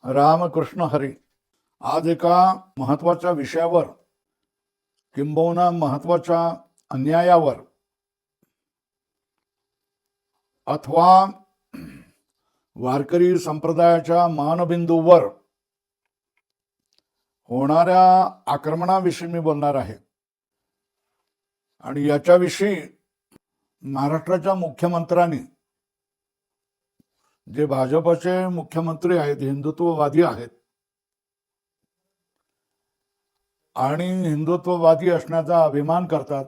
रामकृष्ण हरी. आज एका महत्वाच्या विषयावर किंबहुना महत्वाच्या अन्यायावर अथवा वारकरी संप्रदायाच्या मानबिंदूवर होणाऱ्या आक्रमणाविषयी मी बोलणार आहे. आणि याच्याविषयी महाराष्ट्राच्या मुख्यमंत्र्यांनी, जे भाजपचे मुख्यमंत्री आहेत, हिंदुत्ववादी आहेत आणि हिंदुत्ववादी असण्याचा अभिमान करतात,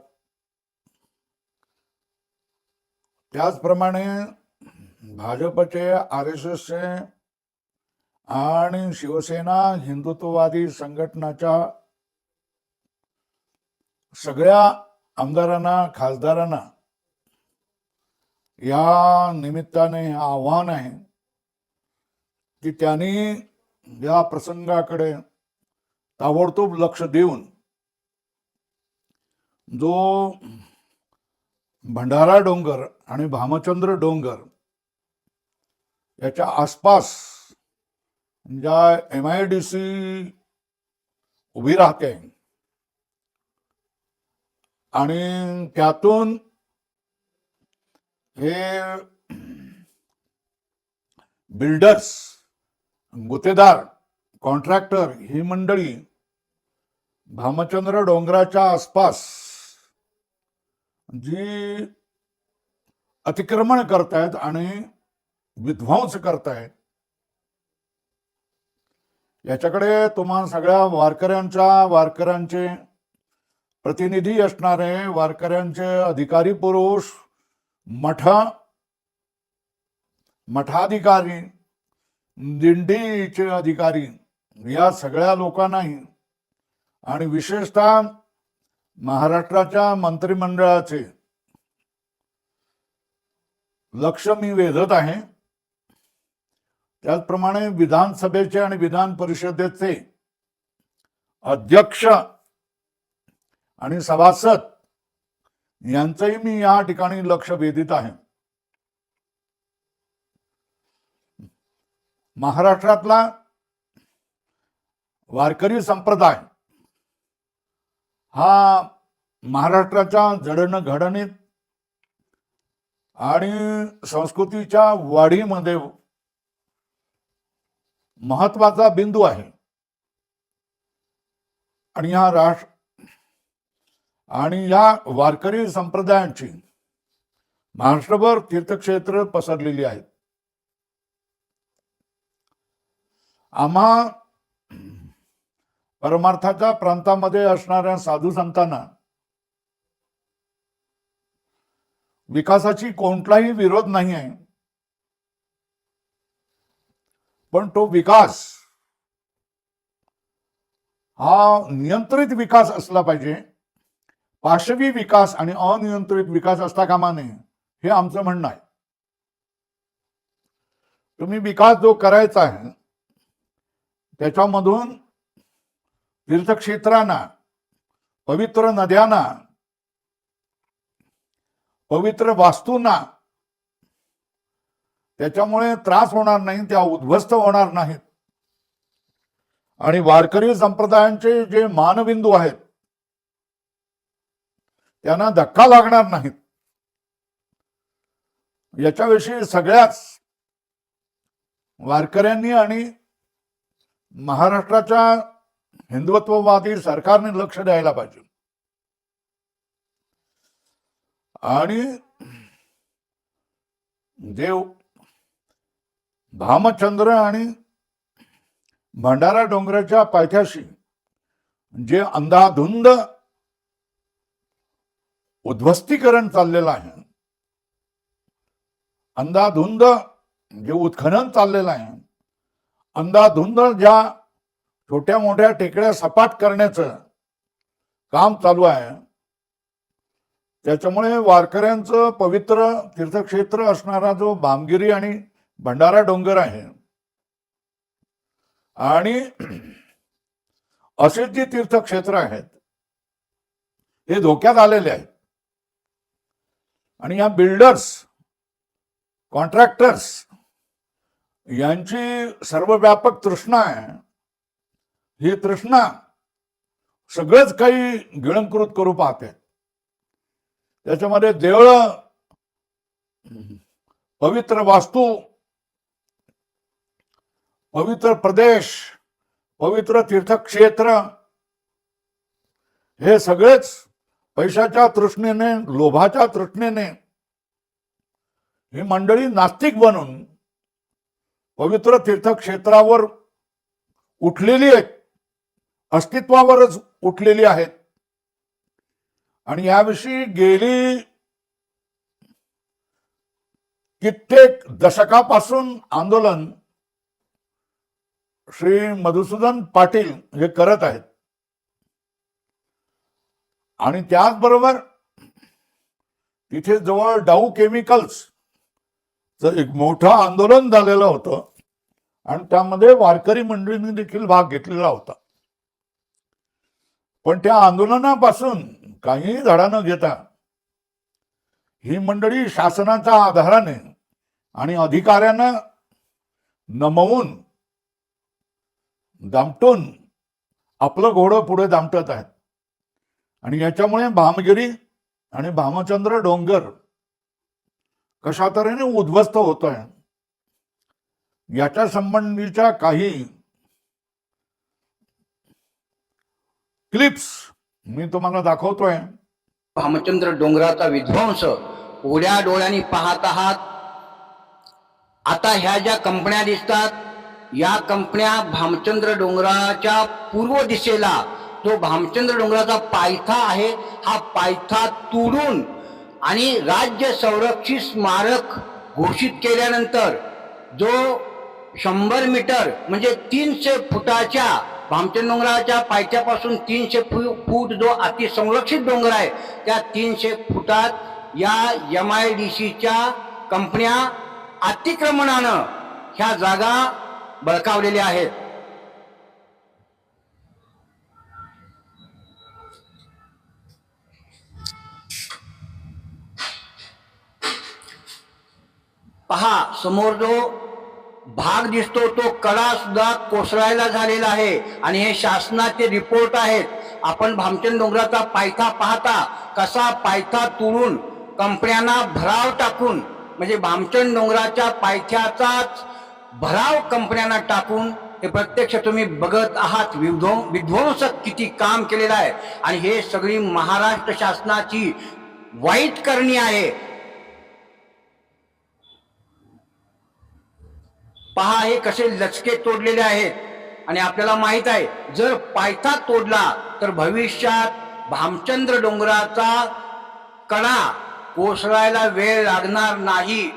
त्याचप्रमाणे भाजपचे, RSSचे आणि शिवसेना हिंदुत्ववादी संघटनाच्या सगळ्या आमदारांना, खासदारांना या निमित्ताने आव्हान आहे की त्यांनी या प्रसंगाकडे ताबडतोब लक्ष देऊन जो भंडारा डोंगर आणि भामचंद्र डोंगर याच्या आसपास ज्या MIDC उभी राहते आणि त्यातून हे बिल्डर्स, गुत्तेदार, कॉन्ट्रॅक्टर ही मंडळी भामचंद्र डोंगराच्या आसपास जी अतिक्रमण करतायत आणि विध्वंस करतायत, याच्याकडे तुम्हा सगळ्या वारकऱ्यांचे प्रतिनिधी असणारे, वारकऱ्यांचे अधिकारी पुरुष, मठाधिकारी, दिंडीचे अधिकारी, या सगळ्या लोकांनाही आणि विशेषतः महाराष्ट्राच्या मंत्रिमंडळाचे लक्ष मी वेधत आहे. त्याचप्रमाणे विधानसभेचे आणि विधान परिषदेचे अध्यक्ष आणि सभासद यांचंही मी या ठिकाणी लक्ष वेधित आहे. महाराष्ट्रातला वारकरी संप्रदाय हा महाराष्ट्राच्या जडणघडणीत आणि संस्कृतीच्या वाढीमध्ये महत्वाचा बिंदू आहे. आणि या वारकरी संप्रदायांची महाराष्ट्रभर तीर्थक्षेत्र पसरलेली आहेत. आम्हा परमार्थाच्या प्रांतामध्ये असणाऱ्या साधू संतांना विकासाची कोणताही विरोध नाही आहे, पण तो विकास हा नियंत्रित विकास असला पाहिजे. पाशवी विकास आणि अनियंत्रित विकास असता कामा नये, हे आमचं म्हणणं आहे. तुम्ही विकास जो करायचा आहे त्याच्यामधून तीर्थक्षेत्रांना, पवित्र नद्यांना, पवित्र वास्तूंना त्याच्यामुळे त्रास होणार नाही, त्या उद्ध्वस्त होणार नाहीत. आणि वारकरी संप्रदायांचे जे मानबिंदू आहेत त्यांना धक्का लागणार नाहीत, याच्याविषयी सगळ्याच वारकऱ्यांनी आणि महाराष्ट्राच्या हिंदुत्ववादी सरकारने लक्ष द्यायला पाहिजे. आणि देव भामचंद्र आणि भंडारा डोंगराच्या पायथ्याशी जे अंधाधुंद उद्ध्वस्तीकरण चाललेलं आहे, अंधाधुंद जे उत्खनन चाललेलं आहे, अंधाधुंद ज्या छोट्या मोठ्या टेकड्या सपाट करण्याचं काम चालू आहे, त्याच्यामुळे वारकऱ्यांचं पवित्र तीर्थक्षेत्र असणारा जो भामगिरी आणि भंडारा डोंगर आहे आणि असे जे तीर्थक्षेत्र आहेत हे धोक्यात आलेले आहेत. आणि या बिल्डर्स, कॉन्ट्रॅक्टर्स यांची सर्वव्यापक तृष्णा आहे. ही तृष्णा सगळंच काही गिळंकृत करू पाहते. त्याच्यामध्ये देवळं, पवित्र वास्तू, पवित्र प्रदेश, पवित्र तीर्थक्षेत्र हे सगळेच पैशाच्या तृष्णेने, लोभाच्या तृष्णेने ही मंडळी नास्तिक बनून पवित्र तीर्थक्षेत्रावर उठलेली आहेत, अस्तित्वावरच उठलेली आहेत. आणि याविषयी गेली कित्येक दशकापासून आंदोलन श्री मधुसूदन पाटील हे करत आहेत. आणि त्याचबरोबर तिथे जवळ डाऊ केमिकल्स एक मोठं आंदोलन झालेलं होतं आणि त्यामध्ये वारकरी मंडळींनी देखील भाग घेतलेला होता. पण त्या आंदोलनापासून काहीही धडा न घेता ही मंडळी शासनाच्या आधाराने आणि अधिकाऱ्यांना नमवून दामटून आपलं घोडं पुढे दामटत आहेत. आणि याच्यामुळे भामगिरी आणि भामचंद्र डोंगर कशा तऱ्हेने उद्ध्वस्त होत आहे याच्या संबंधीच्या काही क्लिप्स मी तुम्हाला दाखवतोय. भामचंद्र डोंगराचा विध्वंस उघड्या डोळ्यांनी पाहत आहात. आता ह्या ज्या कंपन्या दिसतात, या कंपन्या भामचंद्र डोंगराच्या पूर्व दिशेला जो भामचंद्र डोंगराचा पायथा आहे, हा पायथा तोडून आणि राज्य संरक्षित स्मारक घोषित केल्यानंतर जो 100 मीटर म्हणजे 300 फुटाच्या भामचंद्र डोंगराच्या पायथ्यापासून 300 फूट जो अतिसंरक्षित डोंगर आहे, त्या 300 फुटात या MIDCच्या कंपन्या अतिक्रमणानं ह्या जागा बळकावलेल्या आहेत. पहा, समोर जो भाग दिसतो तो कडा सुद्धा कोसळायला झालेला आहे आणि हे शासनाचे रिपोर्ट आहेत. आपण भामचंद्र डोंगराचा पायथा पाहता कसा पायथा तोडून कंपन्यांना भराव टाकून, म्हणजे भामचंद्र डोंगराच्या पायथ्याचाच भराव कंपन्यांना टाकून हे प्रत्यक्ष तुम्ही बघत आहात. विध्वंसक किती काम केलेलं आहे आणि हे सगळी महाराष्ट्र शासनाची वाईट करणी आहे. पहा, हे कसे लचके तोडलेले आहेत आणि आपल्याला माहित आहे जर पायथा तोडला तर भविष्यात भामचंद्र डोंगराचा कडा कोसळायला वेळ लागणार नाही.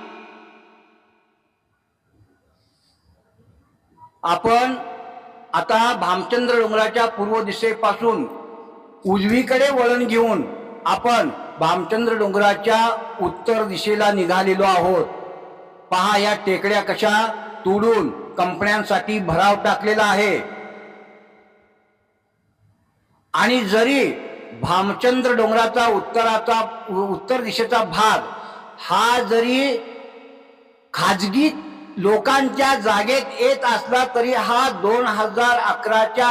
आपण आता भामचंद्र डोंगराच्या पूर्व दिशेपासून उजवीकडे वळण घेऊन आपण भामचंद्र डोंगराच्या उत्तर दिशेला निघालेलो आहोत. पहा, या टेकड्या कशा तोडून कंपन्यांसाठी भराव टाकलेला आहे. आणि जरी भामचंद्र डोंगराचा उत्तर दिशेचा भाग हा जरी खाजगी लोकांच्या जागेत येत असला तरी हा 2011च्या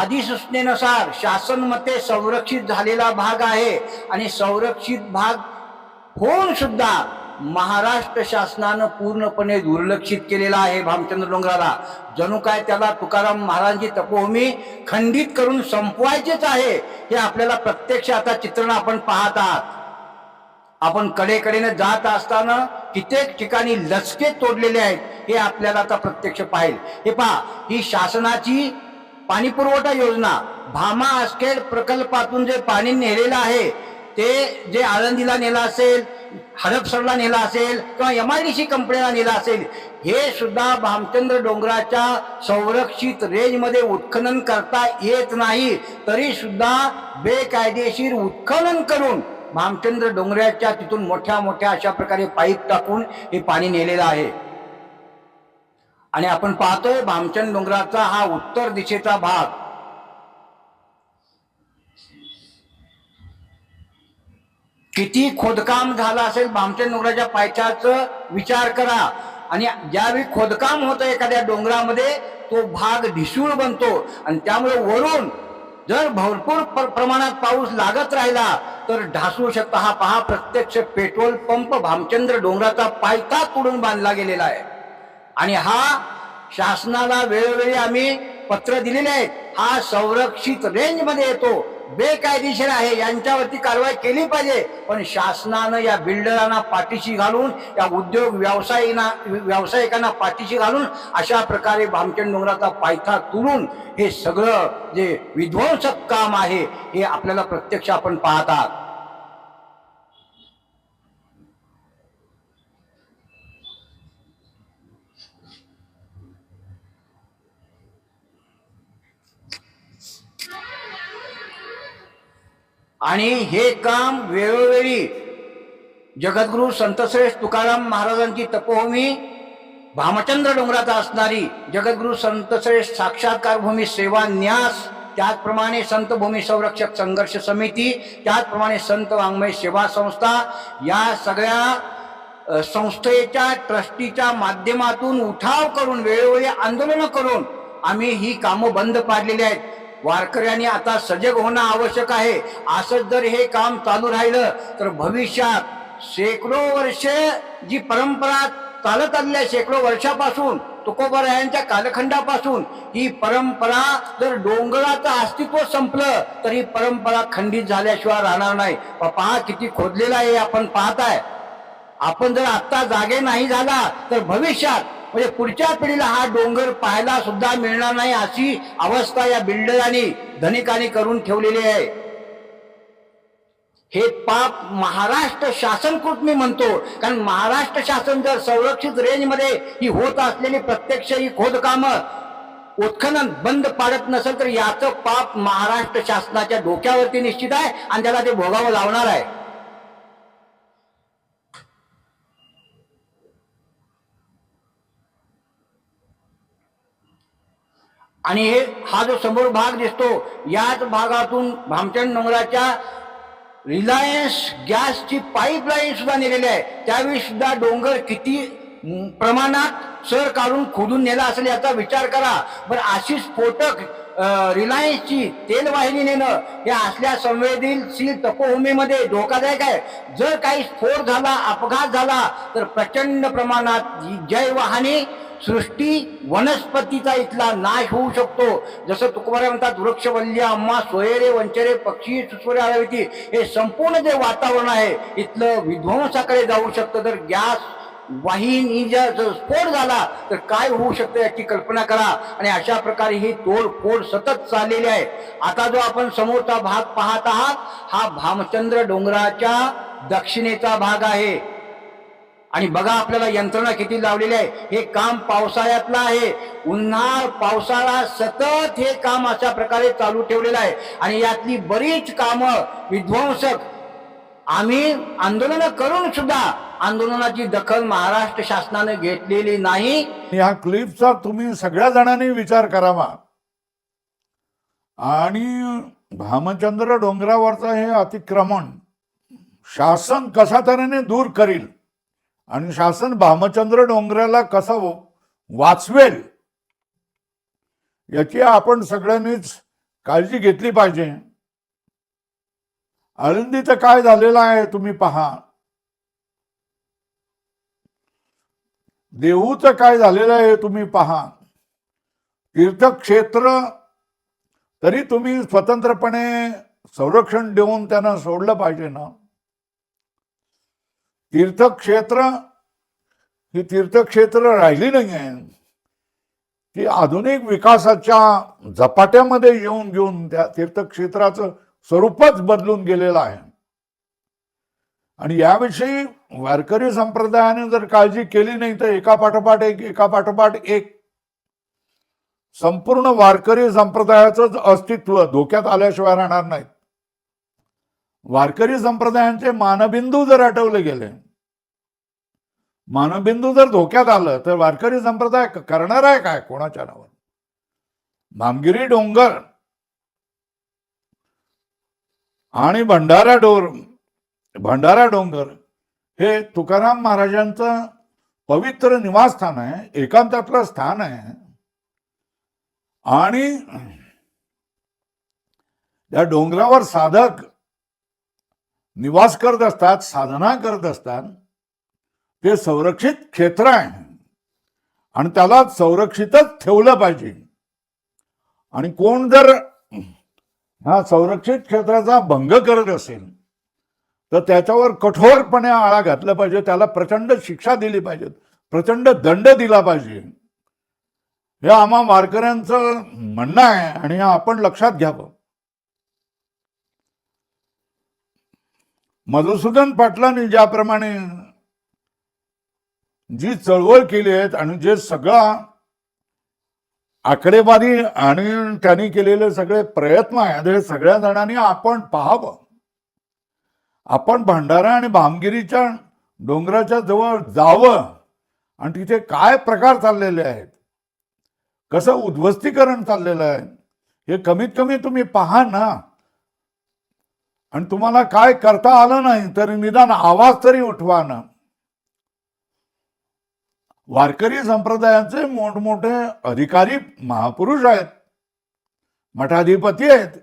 अधिसूचनेनुसार शासनमते संरक्षित झालेला भाग आहे. आणि संरक्षित भाग होऊन सुद्धा महाराष्ट्र शासनानं पूर्णपणे दुर्लक्षित केलेला आहे भामचंद्र डोंगराला. जणू काय त्याला तुकाराम महाराजांची तपोभूमी खंडित करून संपवायचेच आहे. हे आपल्याला प्रत्यक्ष आता चित्रण आपण पाहत आहात. आपण कडेकडेने जात असताना कित्येक ठिकाणी लचके तोडलेले आहेत, हे आपल्याला आता प्रत्यक्ष पाहिजे. हे पहा, ही शासनाची पाणी पुरवठा योजना भामा आसखेड प्रकल्पातून जे पाणी नेलेलं आहे ते जे आळंदीला नेला असेल, हडपसरला नेला असेल किंवा MIDC कंपनीला नेला असेल, हे सुद्धा भामचंद्र डोंगराच्या संरक्षित रेंजमध्ये उत्खनन करता येत नाही. तरी सुद्धा बेकायदेशीर उत्खनन करून भामचंद्र डोंगराच्या तिथून मोठ्या मोठ्या अशा प्रकारे पाईप टाकून हे पाणी नेलेलं आहे. आणि आपण पाहतोय भामचंद्र डोंगराचा हा उत्तर दिशेचा भाग किती खोदकाम झालं असेल भामचंद्र डोंगराच्या पायथ्याचा विचार करा. आणि ज्यावेळी खोदकाम होतं एखाद्या डोंगरामध्ये तो भाग ढिसूळ बनतो आणि त्यामुळे वरून जर भरपूर प्रमाणात पाऊस लागत राहिला तर ढासू शकता. हा पहा, प्रत्यक्ष पेट्रोल पंप भामचंद्र डोंगराचा पायथा तोडून बांधला गेलेला आहे. आणि हा शासनाला वेळोवेळी आम्ही पत्र दिलेले आहेत. हा संरक्षित रेंजमध्ये येतो, बेकायदेशीर आहे, यांच्यावरती कारवाई केली पाहिजे. पण शासनानं या बिल्डरांना पाठीशी घालून, या उद्योग व्यावसायिकांना पाठीशी घालून अशा प्रकारे भामचंद डोंगराचा पायथा तुडून हे सगळं जे विध्वंसक काम आहे हे आपल्याला प्रत्यक्ष आपण पाहत आहात. आणि हे काम वेळोवेळी जगद्गुरु संतश्रेष्ठ तुकाराम महाराजांची तपोभूमी भामचंद्र डोंगराचा असणारी जगद्गुरु संतश्रेष्ठ साक्षात्कार भूमी सेवा न्यास, त्याचप्रमाणे संत भूमी संरक्षक संघर्ष समिती, त्याचप्रमाणे संत वाङ्मय सेवा संस्था, या सगळ्या संस्थेच्या ट्रस्टीच्या माध्यमातून उठाव करून वेळोवेळी आंदोलन करून आम्ही ही कामं बंद पाडलेली आहेत. वारकऱ्यांनी आता सजग होणं आवश्यक आहे. असंच जर हे काम चालू राहिलं तर भविष्यात शेकडो वर्ष जी परंपरा चालत आलेली आहे, शेकडो वर्षापासून तुकोबारायांच्या कालखंडापासून ही परंपरा, जर डोंगराचं अस्तित्व संपलं तर ही परंपरा खंडित झाल्याशिवाय राहणार नाही. पहा किती खोदलेला आहे, आपण पाहताय. आपण जर आता जागे नाही झाला तर भविष्यात म्हणजे पुढच्या पिढीला हा डोंगर पाहायला सुद्धा मिळणार नाही, अशी अवस्था या बिल्डरांनी धनिकांनी करून ठेवलेली आहे. हे पाप महाराष्ट्र शासनकृत मी म्हणतो, कारण महाराष्ट्र शासन जर संरक्षित रेंजमध्ये ही होत असलेली प्रत्यक्ष ही खोदकामं उत्खनन बंद पाडत नसेल तर याचं पाप महाराष्ट्र शासनाच्या डोक्यावरती निश्चित आहे आणि त्याला ते भोगावं लावणार आहे. आणि हा जो समोर भाग दिसतो, याच भागातून भामचंद डोंगराच्या रिलायन्स गॅसची पाईपलाईन सुद्धा नेलेली आहे. त्यावेळी सुद्धा डोंगर किती प्रमाणात सर काढून खोदून नेला असेल याचा विचार करा. बरं, अशी स्फोटक रिलायन्सची तेलवाहिनी नेणं हे असल्या संवेदनशील तपोभूमीमध्ये धोकादायक आहे. जर काही स्फोट झाला, अपघात झाला तर प्रचंड प्रमाणात जैवहानी, सृष्टी वनस्पतीचा इथला नाश होऊ शकतो. जसं तुकोबाराय म्हणतात, वृक्षवल्ल्या अम्मा सोयरे वंचरे पक्षी सुस्वरे आळविती, हे संपूर्ण जे वातावरण आहे इथलं विध्वंसाकडे जाऊ शकतं. तर गॅस वाहिनी जर स्फोट झाला तर काय होऊ शकतं याची कल्पना करा. आणि अशा प्रकारे ही तोडफोड सतत चाललेली आहे. आता जो आपण समोरचा भाग पाहत आहात हा भामचंद्र डोंगराच्या दक्षिणेचा भाग आहे. आणि बघा आपल्याला यंत्रणा किती लावलेली आहे. हे काम पावसाळ्यातलं आहे. उन्हाळ पावसाळा सतत हे काम अशा प्रकारे चालू ठेवलेलं आहे. आणि यातली बरीच कामं विध्वंसक आम्ही आंदोलन करून सुद्धा आंदोलनाची दखल महाराष्ट्र शासनाने घेतलेली नाही. या क्लिपचा तुम्ही सगळ्या जणांनी विचार करावा आणि भामचंद्र डोंगरावरचं हे अतिक्रमण शासन कशा तऱ्हेने दूर करील आणि शासन भामचंद्र डोंगराला कसं वाचवेल याची आपण सगळ्यांनीच काळजी घेतली पाहिजे. आळंदीचं काय झालेलं आहे तुम्ही पहा, देहूचं काय झालेलं आहे तुम्ही पहा. तीर्थक्षेत्र तरी तुम्ही स्वतंत्रपणे संरक्षण देऊन त्यांना सोडलं पाहिजे ना. तीर्थक्षेत्र ही तीर्थक्षेत्र राहिली नाही आहे, ती आधुनिक विकासाच्या झपाट्यामध्ये येऊन घेऊन त्या तीर्थक्षेत्राचं स्वरूपच बदलून गेलेलं आहे. आणि याविषयी वारकरी संप्रदायाने जर काळजी केली नाही तर एकापाठोपाठ एक संपूर्ण वारकरी संप्रदायाचं अस्तित्व धोक्यात आल्याशिवाय राहणार नाहीत. वारकरी संप्रदायांचे मानबिंदू जर हटवले गेले, मानबिंदू जर धोक्यात आलं तर वारकरी संप्रदाय करणार आहे काय कोणाच्या नावावर. भामगिरी डोंगर आणि भंडारा डोंगर हे तुकाराम महाराजांचं पवित्र निवासस्थान आहे, एकांतातलं स्थान आहे. आणि त्या डोंगरावर साधक निवास करत असतात, साधना करत असतात. ते संरक्षित क्षेत्र आहे आणि त्याला संरक्षितच ठेवलं पाहिजे. आणि कोण जर हा संरक्षित क्षेत्राचा भंग करत असेल तर त्याच्यावर कठोरपणे आळा घातला पाहिजे. त्याला प्रचंड शिक्षा दिली पाहिजे, प्रचंड दंड दिला पाहिजे. हे आम्हा वारकऱ्यांचं म्हणणं आहे आणि हे आपण लक्षात घ्यावं. मधुसूदन पाटलांनी ज्याप्रमाणे जी चळवळ केली आहे आणि जे सगळा आकडेवारी आणि त्यांनी केलेले सगळे प्रयत्न आहेत, हे सगळ्या जणांनी आपण पाहावं. आपण भंडारा आणि भामगिरीच्या डोंगराच्या जवळ जावं आणि तिथे काय प्रकार चाललेले आहेत, कसं उद्ध्वस्तीकरण चाललेलं आहे, हे कमीत कमी तुम्ही पहा ना. आणि तुम्हाला काय करता आलं नाही तरी निदान आवाज तरी उठवा ना. वारकरी संप्रदायाचे मोठमोठे अधिकारी महापुरुष आहेत, मठाधिपती आहेत.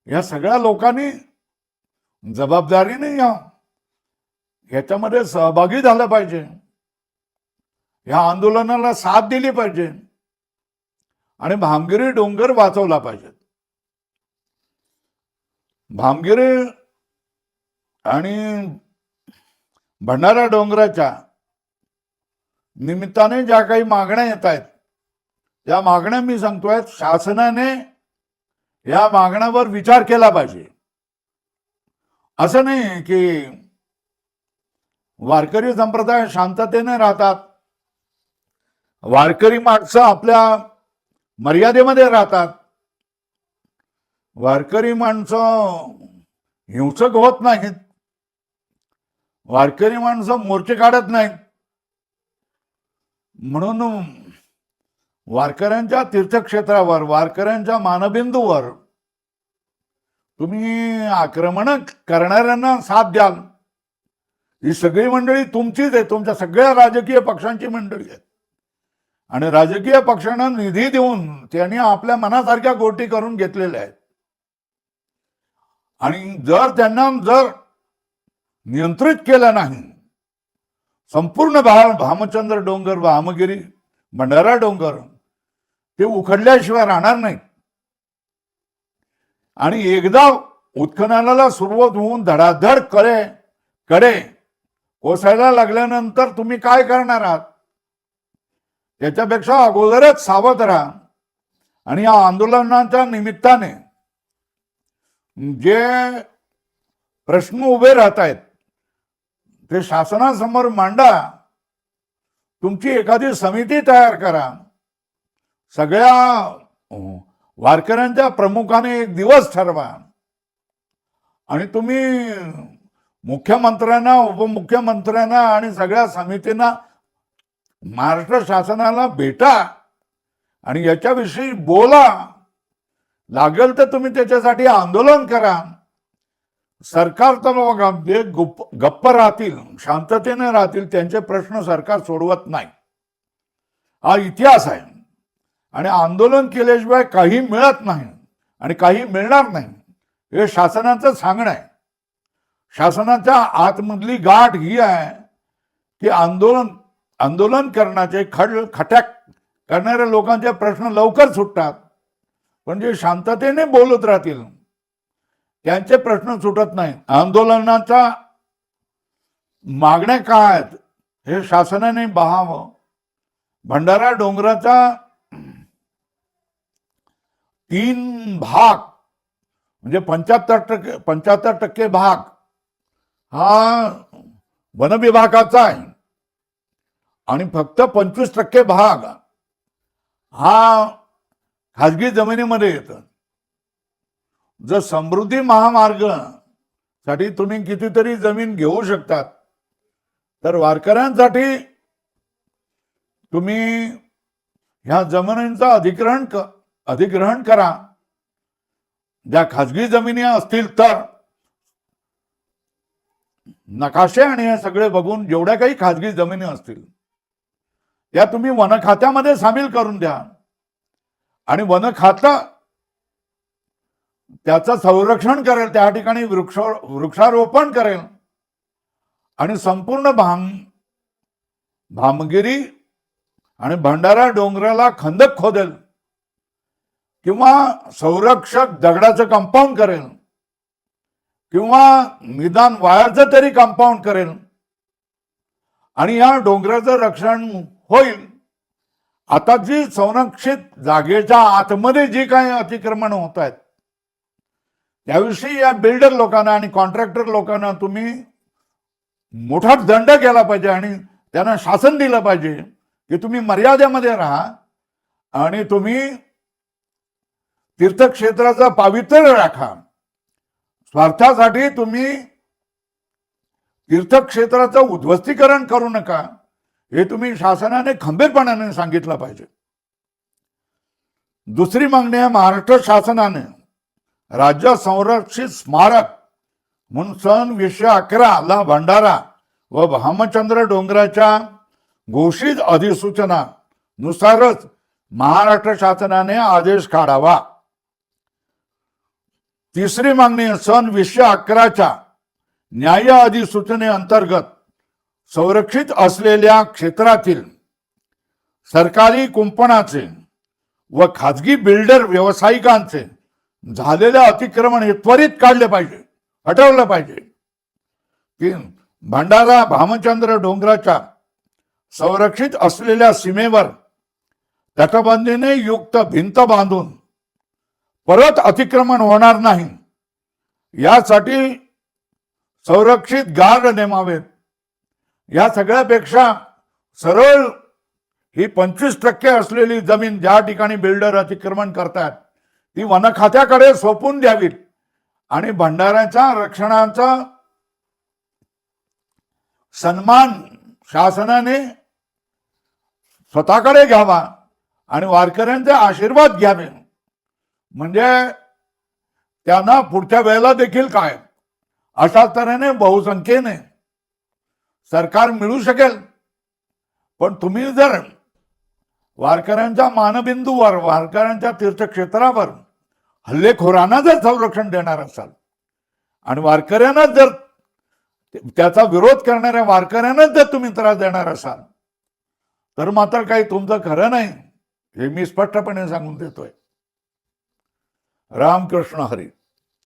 या सगळ्या लोकांनी जबाबदारीने याच्यामध्ये सहभागी झालं पाहिजे. या आंदोलनाला साथ दिली पाहिजे आणि भामगिरी डोंगर वाचवला पाहिजे. भामगिरी आणि भंडारा डोंगराच्या निमित्ताने ज्या काही मागण्या येत आहेत, त्या मागण्या मी सांगतोय शासनाने या मागण्यावर विचार केला पाहिजे. असं नाही की वारकरी संप्रदाय शांततेने राहतात, वारकरी माणसं आपल्या मर्यादेमध्ये राहतात, वारकरी माणसं हिंसक होत नाहीत, वारकरी माणसं मोर्चे काढत नाहीत. म्हणून वारकऱ्यांच्या तीर्थक्षेत्रावर, वारकऱ्यांच्या मानबिंदूवर तुम्ही आक्रमण करणाऱ्यांना साथ द्याल. ही सगळी मंडळी तुमचीच आहे, तुमच्या सगळ्या राजकीय पक्षांची मंडळी आहेत. आणि राजकीय पक्षांना निधी देऊन त्यांनी आपल्या मनासारख्या गोष्टी करून घेतलेल्या आहेत. आणि जर त्यांना नियंत्रित केलं नाही, संपूर्ण भामचंद्र डोंगर, भामगिरी, भंडारा डोंगर ते उखडल्याशिवाय राहणार नाही. आणि एकदा उत्खननाला सुरुवात होऊन धडाधड कडे कोसळायला लागल्यानंतर तुम्ही काय करणार आहात, त्याच्यापेक्षा अगोदरच सावध राहा. आणि या आंदोलनाच्या निमित्ताने जे प्रश्न उभे राहत आहेत ते शासनासमोर मांडा. तुमची एखादी समिती तयार करा. सगळ्या वारकऱ्यांच्या प्रमुखाने एक दिवस ठरवा आणि तुम्ही मुख्यमंत्र्यांना, उपमुख्यमंत्र्यांना आणि सगळ्या समितींना, महाराष्ट्र शासनाला भेटा आणि याच्याविषयी बोला. लागेल तर तुम्ही त्याच्यासाठी आंदोलन करा. सरकार तर बघा जे गप्प राहतील, शांततेने राहतील, त्यांचे प्रश्न सरकार सोडवत नाही. हा इतिहास आहे. आणि आंदोलन केल्याशिवाय काही मिळत नाही आणि काही मिळणार नाही, हे शासनाचं सांगणं आहे. शासनाच्या आतमधली गाठ ही आहे की आंदोलन करण्याचे खट्याक करणाऱ्या लोकांचे प्रश्न लवकर सुटतात, पण जे शांततेने बोलत राहतील त्यांचे प्रश्न सुटत नाही. आंदोलनाच्या मागण्या काय आहेत हे शासनाने पाहावं. भंडारा डोंगराचा 3 भाग म्हणजे 75% भाग हा वन विभागाचा आहे आणि फक्त 25% भाग हा खाजगी जमिनीमध्ये येतं. जर समृद्धी महामार्ग साठी तुम्ही कितीतरी जमीन घेऊ शकतात, तर वारकऱ्यांसाठी तुम्ही ह्या जमिनींचं अधिग्रहण करा. ज्या खाजगी जमिनी असतील तर नकाशे आणि हे सगळे बघून जेवढ्या काही खाजगी जमिनी असतील या तुम्ही वन खात्यामध्ये सामील करून द्या आणि वन खातं त्याचं संरक्षण करेल, त्या ठिकाणी वृक्षारोपण करेल आणि संपूर्ण भामगिरी आणि भंडारा डोंगराला खंदक खोदेल किंवा संरक्षक दगडाचं कंपाऊंड करेल किंवा निदान वायाचं तरी कंपाऊंड करेल आणि या डोंगराचं रक्षण होईल. आता जी संरक्षित जागेच्या आतमध्ये जी काही अतिक्रमण होत आहेत त्याविषयी या बिल्डर लोकांना आणि कॉन्ट्रॅक्टर लोकांना तुम्ही मोठा दंड केला पाहिजे आणि त्यांना शासन दिलं पाहिजे की तुम्ही मर्यादेमध्ये राहा आणि तुम्ही तीर्थक्षेत्राचं पावित्र्य राखा. स्वार्थासाठी तुम्ही तीर्थक्षेत्राचं उद्ध्वस्तीकरण करू नका, हे तुम्ही शासनाने खंबीरपणाने सांगितलं पाहिजे. दुसरी मागणी आहे, महाराष्ट्र शासनाने राज्य संरक्षित स्मारक म्हणून सन 2011 ला भंडारा व भामचंद्र डोंगराच्या घोषित अधिसूचना नुसारच महाराष्ट्र शासनाने आदेश काढावा. तिसरी मागणी, सन 2011च्या न्याय अधिसूचनेअंतर्गत संरक्षित असलेल्या क्षेत्रातील सरकारी कुंपणाचे व खाजगी बिल्डर व्यावसायिकांचे झालेले अतिक्रमण हे त्वरित काढले पाहिजे, हटवलं पाहिजे. 3, भंडारा भामचंद्र डोंगराच्या संरक्षित असलेल्या सीमेवर तटबंदीने युक्त भिंत बांधून परत अतिक्रमण होणार नाही यासाठी संरक्षित गार्ड नेमावेत. या सगळ्यापेक्षा सरळ ही 25% असलेली जमीन ज्या ठिकाणी बिल्डर अतिक्रमण करतात ती वन खात्याकडे सोपून द्यावी आणि भंडाऱ्याच्या रक्षणाचा सन्मान शासनाने स्वतःकडे घ्यावा आणि वारकऱ्यांचे आशीर्वाद घ्यावे, म्हणजे त्यांना पुढच्या वेळेला देखील काय अशा तऱ्हेने बहुसंख्येने सरकार मिळू शकेल. पण तुम्ही जर वारकऱ्यांच्या मानबिंदूवर, वारकऱ्यांच्या तीर्थक्षेत्रावर हल्लेखोरांना जर संरक्षण देणार असाल आणि वारकऱ्यांना जर त्याचा विरोध करणाऱ्या वारकऱ्यांनाच जर तुम्ही त्रास देणार असाल तर मात्र काही तुमचं खरं नाही, हे मी स्पष्टपणे सांगून देतोय. रामकृष्ण हरी.